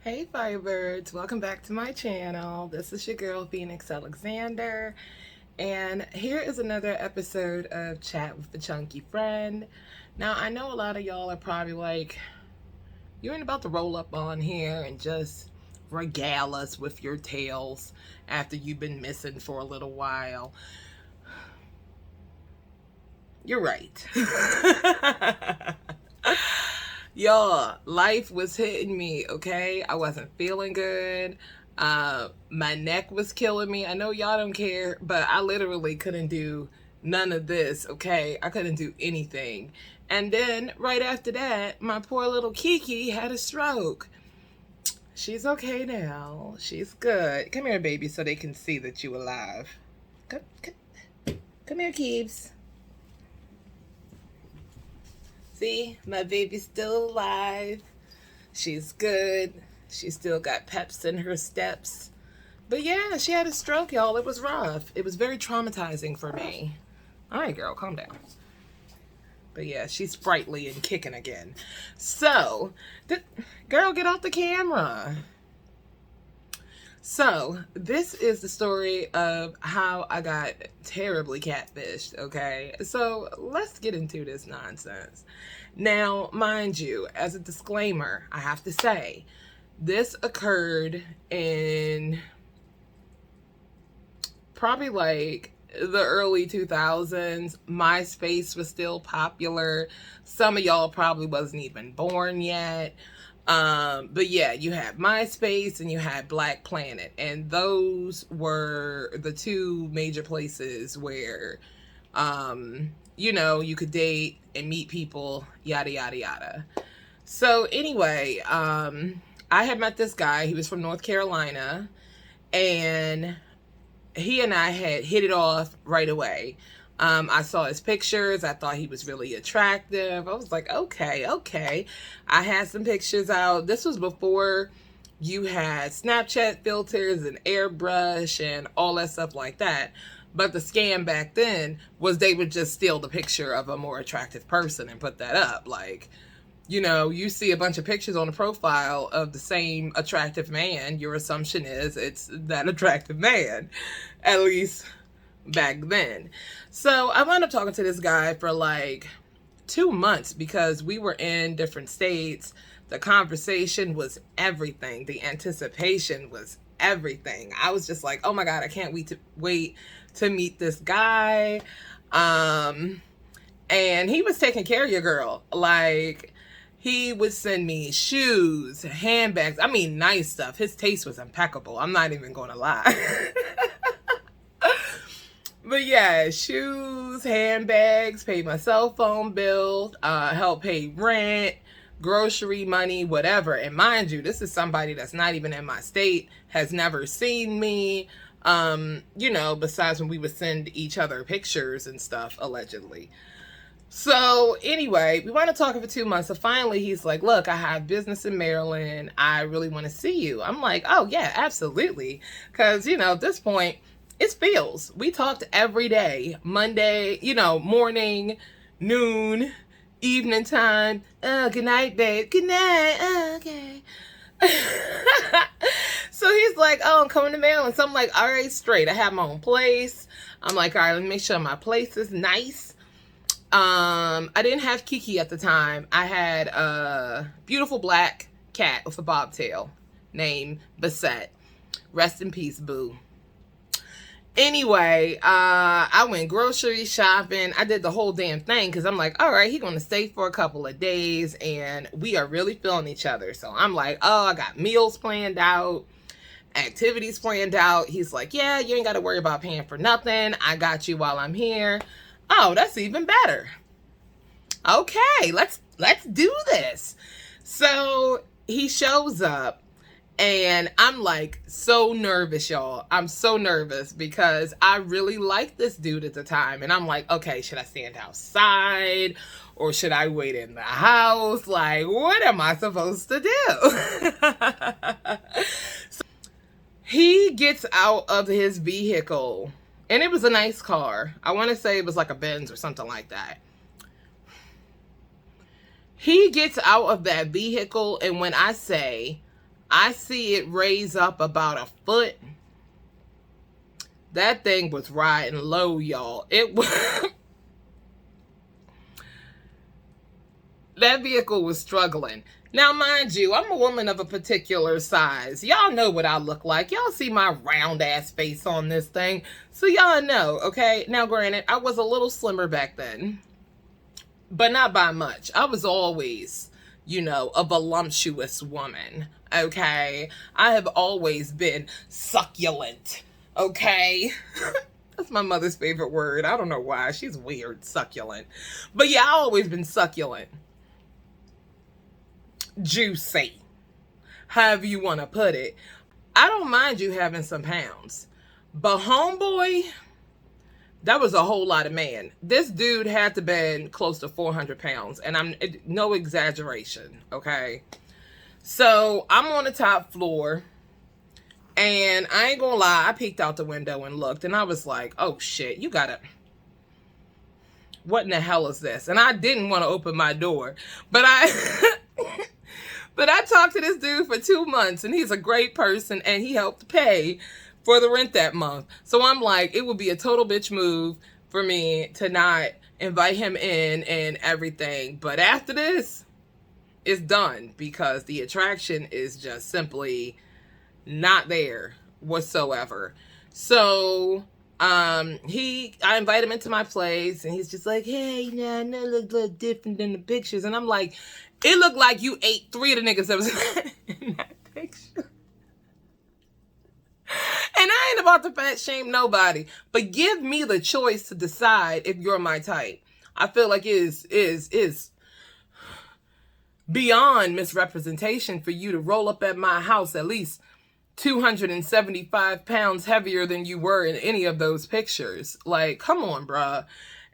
Hey Firebirds, welcome back to my channel. This is your girl Phoenix Alexander, and here is another episode of Chat with the Chunky Friend. Now I know a lot of y'all are probably like, you ain't about to roll up on here and just regale us with your tales after you've been missing for a little while. You're right. Y'all, life was hitting me, okay? I wasn't feeling good. My neck was killing me. I know y'all don't care, but I literally couldn't do none of this, okay? I couldn't do anything. And then right after that, my poor little Kiki had a stroke. She's okay now. She's good. Come here, baby, so they can see that you're alive. Come here, Keeps. See, my baby's still alive. She's good. She still got peps in her steps. But yeah, she had a stroke, y'all. It was rough. It was very traumatizing for me. All right, girl, calm down. But yeah, she's sprightly and kicking again. So, girl, get off the camera. So, this is the story of how I got terribly catfished, okay? So, let's get into this nonsense. Now, mind you, as a disclaimer, I have to say, this occurred in probably like the early 2000s. MySpace was still popular. Some of y'all probably wasn't even born yet. But yeah, you had MySpace and you had Black Planet, and those were the two major places where, you could date and meet people, yada, yada, yada. So anyway, I had met this guy. He was from North Carolina, and he and I had hit it off right away. I saw his pictures. I thought he was really attractive. I was like, okay. I had some pictures out. This was before you had Snapchat filters and airbrush and all that stuff like that. But the scam back then was they would just steal the picture of a more attractive person and put that up. Like, you see a bunch of pictures on a profile of the same attractive man. Your assumption is it's that attractive man, at least back then. So I wound up talking to this guy for like 2 months because we were in different states. The conversation was everything. The anticipation was everything. I was just like, oh my God, I can't wait to meet this guy. And he was taking care of your girl. Like, he would send me shoes, handbags. I mean, nice stuff. His taste was impeccable. I'm not even going to lie. But yeah, shoes, handbags, paid my cell phone bill, help pay rent, grocery money, whatever. And mind you, this is somebody that's not even in my state, has never seen me, besides when we would send each other pictures and stuff, allegedly. So anyway, we wound up talking for 2 months. So finally he's like, look, I have business in Maryland. I really want to see you. I'm like, oh yeah, absolutely. Because, at this point, it's feels. We talked every day, Monday, morning, noon, evening time. Oh, good night, babe. Good night. Oh, okay. So he's like, oh, I'm coming to Maryland. So I'm like, all right, straight. I have my own place. I'm like, all right, let me make sure my place is nice. I didn't have Kiki at the time. I had a beautiful black cat with a bobtail named Bassett. Rest in peace, boo. Anyway, I went grocery shopping. I did the whole damn thing because I'm like, all right, he's going to stay for a couple of days and we are really feeling each other. So I'm like, oh, I got meals planned out, activities planned out. He's like, yeah, you ain't got to worry about paying for nothing. I got you while I'm here. Oh, that's even better. Okay, let's do this. So he shows up. And I'm like so nervous, y'all. I'm so nervous because I really liked this dude at the time. And I'm like, okay, should I stand outside or should I wait in the house? Like, what am I supposed to do? So he gets out of his vehicle, and it was a nice car. I want to say it was like a Benz or something like that. He gets out of that vehicle, and when I say I see it raise up about a foot. That thing was riding low, y'all. It was that vehicle was struggling. Now, mind you, I'm a woman of a particular size. Y'all know what I look like. Y'all see my round ass face on this thing. So y'all know, okay? Now, granted, I was a little slimmer back then, but not by much. I was always, you know, a voluptuous woman, okay? I have always been succulent, okay? That's my mother's favorite word. I don't know why. She's weird, succulent. But yeah, I've always been succulent. Juicy, however you want to put it. I don't mind you having some pounds, but homeboy, that was a whole lot of man. This dude had to been close to 400 pounds, and I'm no exaggeration, okay? So I'm on the top floor, and I ain't gonna lie, I peeked out the window and looked, and I was like, oh shit, you gotta, what in the hell is this? And I didn't want to open my door, but But I talked to this dude for 2 months, and he's a great person, and he helped pay for the rent that month. So I'm like, it would be a total bitch move for me to not invite him in and everything. But after this, it's done, because the attraction is just simply not there whatsoever. So I invite him into my place, and he's just like, hey, you know, I know it looks a little different than the pictures. And I'm like, it looked like you ate 3 of the niggas that was in that picture. And I ain't about to fat shame nobody, but give me the choice to decide if you're my type. I feel like it is beyond misrepresentation for you to roll up at my house at least 275 pounds heavier than you were in any of those pictures. Like, come on, bruh.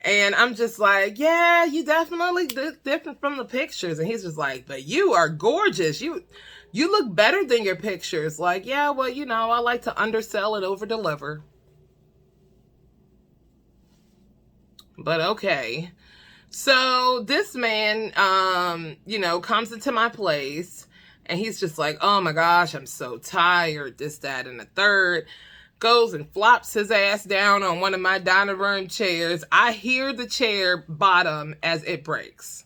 And I'm just like, yeah, you definitely look different from the pictures. And he's just like, but you are gorgeous. You look better than your pictures. Like, yeah, well, you know, I like to undersell and overdeliver. But okay. So this man, you know, comes into my place, and he's just like, oh my gosh, I'm so tired, this, that, and the third. Goes and flops his ass down on one of my dining room chairs. I hear the chair bottom as it breaks.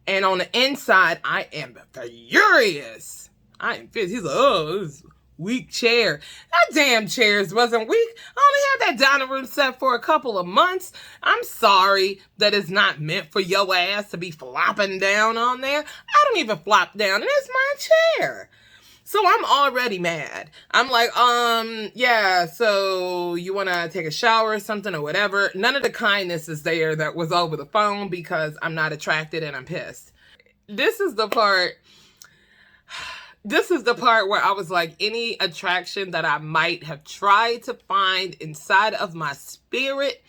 And on the inside, I am furious. I am furious. He's like, oh, this weak chair. That damn chairs wasn't weak. I only had that dining room set for a couple of months. I'm sorry that it's not meant for your ass to be flopping down on there. I don't even flop down, and it's my chair. So I'm already mad. I'm like, yeah, so you want to take a shower or something or whatever. None of the kindness is there that was over the phone, because I'm not attracted and I'm pissed. This is the part where I was like, any attraction that I might have tried to find inside of my spirit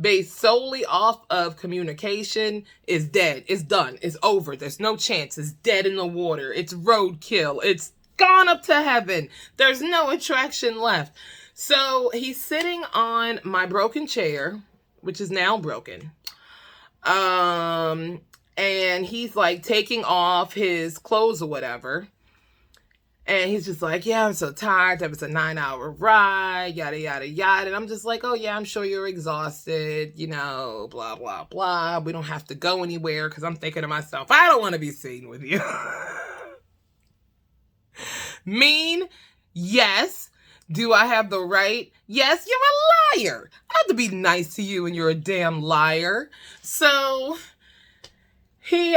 based solely off of communication is dead. It's done. It's over. There's no chance. It's dead in the water. It's roadkill. It's gone up to heaven. There's no attraction left. So he's sitting on my broken chair, which is now broken. And he's like taking off his clothes or whatever. And he's just like, yeah, I'm so tired. That was a 9-hour ride, yada, yada, yada. And I'm just like, oh, yeah, I'm sure you're exhausted, you know, blah, blah, blah. We don't have to go anywhere, because I'm thinking to myself, I don't want to be seen with you. Mean? Yes. Do I have the right? Yes, you're a liar. I have to be nice to you, and you're a damn liar. So he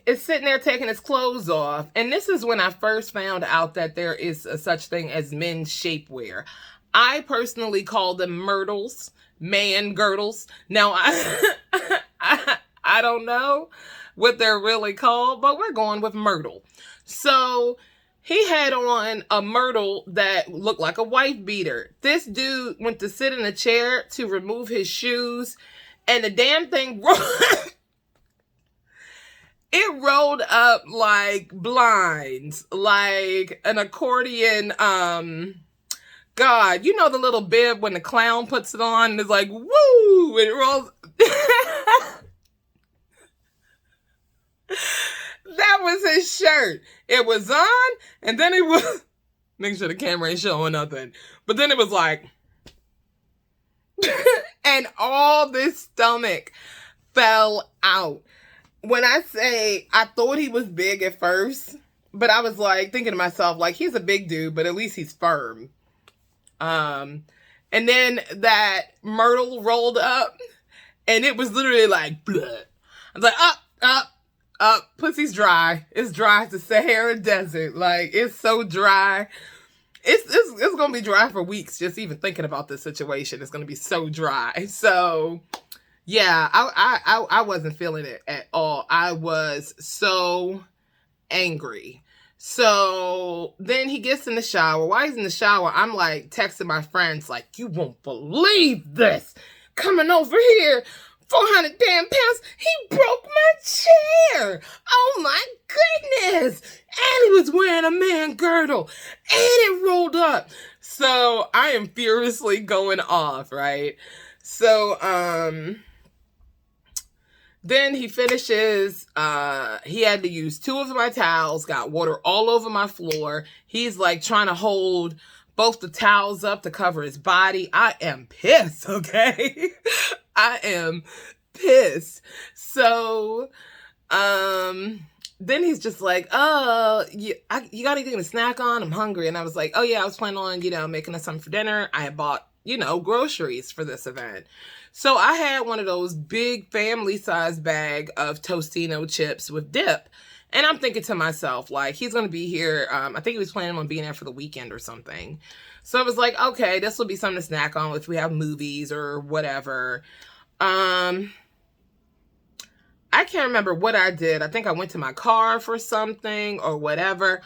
is sitting there taking his clothes off. And this is when I first found out that there is a such thing as men's shapewear. I personally call them myrtles, man girdles. Now, I don't know what they're really called, but we're going with myrtle. So he had on a myrtle that looked like a wife beater. This dude went to sit in a chair to remove his shoes, and the damn thing it rolled up like blinds, like an accordion. God, you know the little bib when the clown puts it on and it's like, woo, it rolls. That was his shirt. It was on, and then it was, make sure the camera ain't showing nothing. But then it was like, and all this stomach fell out. When I say I thought he was big at first, but I was like thinking to myself, like, he's a big dude, but at least he's firm. And then that Myrtle rolled up, and it was literally like, bleh. I was like, up, pussy's dry. It's dry as the Sahara Desert. Like, it's so dry. It's gonna be dry for weeks. Just even thinking about this situation, it's gonna be so dry. So, yeah, I wasn't feeling it at all. I was so angry. So then he gets in the shower. While he's in the shower, I'm like texting my friends, like, you won't believe this. Coming over here, 400 damn pounds. He broke my chair. Oh my goodness. And he was wearing a man girdle. And it rolled up. So I am furiously going off, right? So, then he finishes, he had to use 2 of my towels, got water all over my floor. He's like trying to hold both the towels up to cover his body. I am pissed, okay? I am pissed. So, then he's just like, oh, you got anything to snack on? I'm hungry. And I was like, oh yeah, I was planning on, making us something for dinner. I had bought, groceries for this event. So I had one of those big family size bag of Tostino chips with dip. And I'm thinking to myself, like, he's going to be here. I think he was planning on being there for the weekend or something. So I was like, okay, this will be something to snack on if we have movies or whatever. I can't remember what I did. I think I went to my car for something or whatever.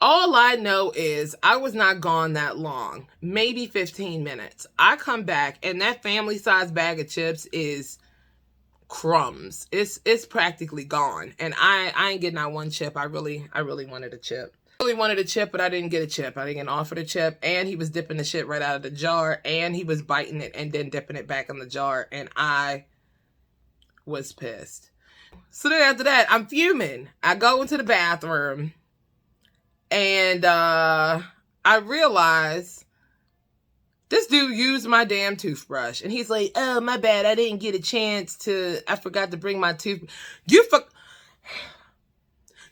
All I know is I was not gone that long, maybe 15 minutes. I come back and that family size bag of chips is crumbs. It's practically gone. And I ain't getting out one chip. I really wanted a chip. I really wanted a chip, but I didn't get a chip. I didn't get offered a chip. And he was dipping the shit right out of the jar. And he was biting it and then dipping it back in the jar. And I was pissed. So then after that, I'm fuming. I go into the bathroom. And I realized this dude used my damn toothbrush. And he's like, oh, my bad. I didn't get a chance I forgot to bring my toothbrush.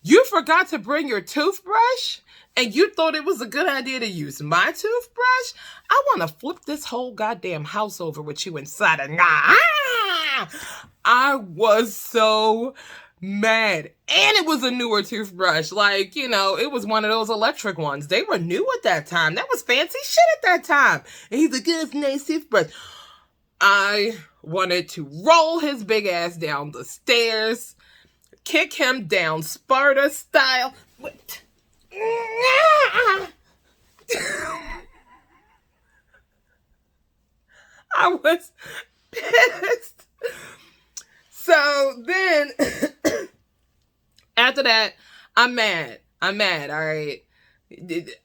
You forgot to bring your toothbrush? And you thought it was a good idea to use my toothbrush? I want to flip this whole goddamn house over with you inside of. I was so mad. And it was a newer toothbrush. Like, it was one of those electric ones. They were new at that time. That was fancy shit at that time. And he's like, it's a nice toothbrush. I wanted to roll his big ass down the stairs, kick him down Sparta style. I was pissed. So then, after that, I'm mad, all right?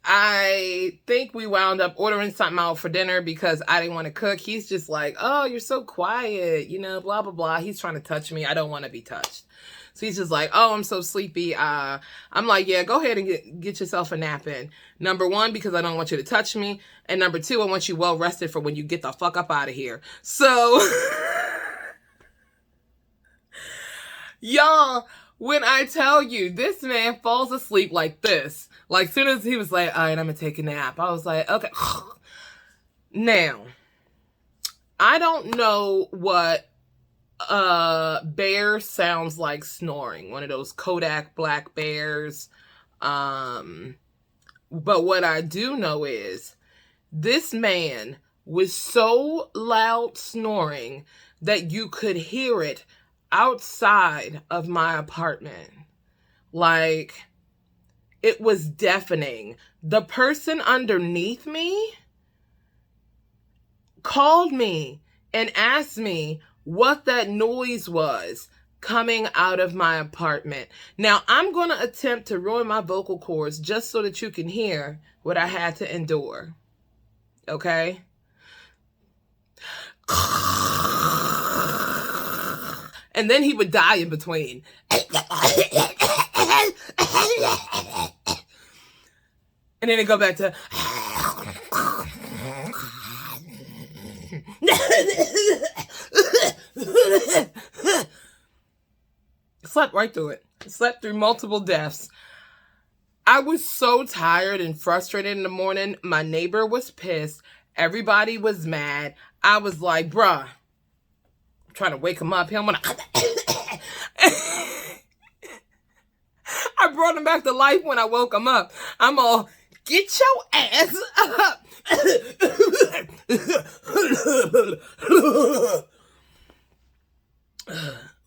I think we wound up ordering something out for dinner because I didn't want to cook. He's just like, oh, you're so quiet, blah, blah, blah. He's trying to touch me. I don't want to be touched. So he's just like, oh, I'm so sleepy. I'm like, yeah, go ahead and get yourself a nap in. Number 1, because I don't want you to touch me. And number 2, I want you well rested for when you get the fuck up out of here. So... Y'all, when I tell you, this man falls asleep like this. Like, soon as he was like, all right, I'm going to take a nap. I was like, okay. Now, I don't know what bear sounds like snoring. One of those Kodak black bears. But what I do know is this man was so loud snoring that you could hear it outside of my apartment. Like, it was deafening. The person underneath me called me and asked me what that noise was coming out of my apartment. Now, I'm going to attempt to ruin my vocal cords just so that you can hear what I had to endure. Okay? And then he would die in between. and then it go back to slept right through it. Slept through multiple deaths. I was so tired and frustrated in the morning. My neighbor was pissed. Everybody was mad. I was like, bruh, I'm trying to wake him up. I brought him back to life when I woke him up. I'm all, get your ass up.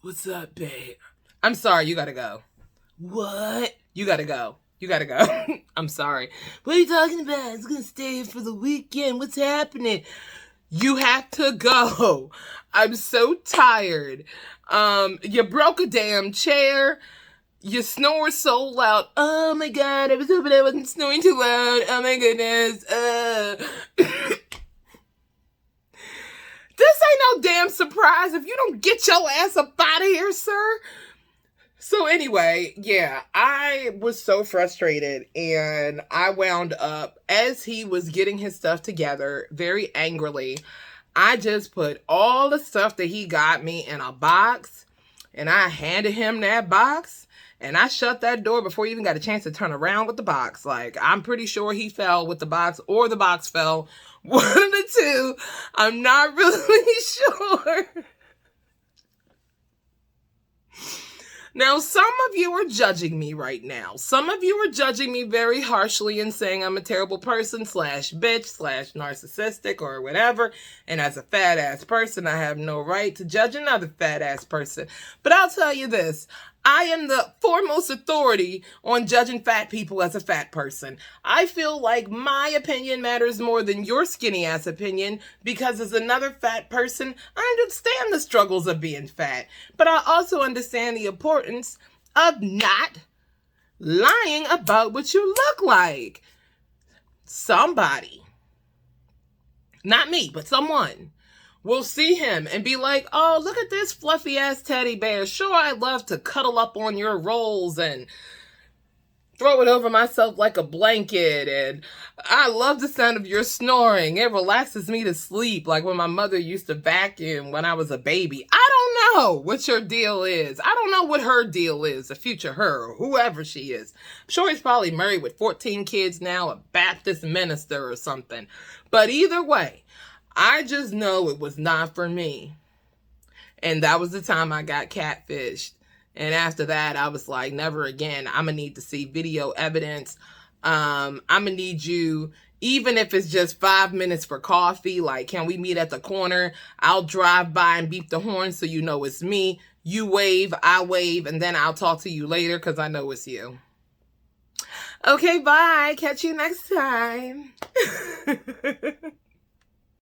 What's up, babe? I'm sorry, you gotta go. What? You gotta go. You gotta go. I'm sorry. What are you talking about? I was gonna stay here for the weekend. What's happening? You have to go. I'm so tired. You broke a damn chair. You snore so loud. Oh my God, I was hoping I wasn't snoring too loud. Oh my goodness. This ain't no damn surprise if you don't get your ass up out of here, sir. So anyway, yeah, I was so frustrated, and I wound up, as he was getting his stuff together, very angrily, I just put all the stuff that he got me in a box, and I handed him that box, and I shut that door before he even got a chance to turn around with the box. Like, I'm pretty sure he fell with the box, or the box fell. One of the two. I'm not really sure. Now, some of you are judging me right now. Some of you are judging me very harshly and saying I'm a terrible person / bitch / narcissistic or whatever. And as a fat ass person, I have no right to judge another fat ass person. But I'll tell you this. I am the foremost authority on judging fat people as a fat person. I feel like my opinion matters more than your skinny ass opinion because as another fat person, I understand the struggles of being fat. But I also understand the importance of not lying about what you look like. Somebody, not me, but someone, will see him and be like, oh, look at this fluffy ass teddy bear. Sure, I love to cuddle up on your rolls and throw it over myself like a blanket. And I love the sound of your snoring. It relaxes me to sleep, like when my mother used to vacuum when I was a baby. I don't know what your deal is. I don't know what her deal is, the future her, or whoever she is. I'm sure he's probably married with 14 kids now, a Baptist minister or something. But either way, I just know it was not for me. And that was the time I got catfished. And after that, I was like, never again. I'm going to need to see video evidence. I'm going to need you, even if it's just 5 minutes for coffee, like, can we meet at the corner? I'll drive by and beep the horn so you know it's me. You wave, I wave, and then I'll talk to you later because I know it's you. Okay, bye. Catch you next time.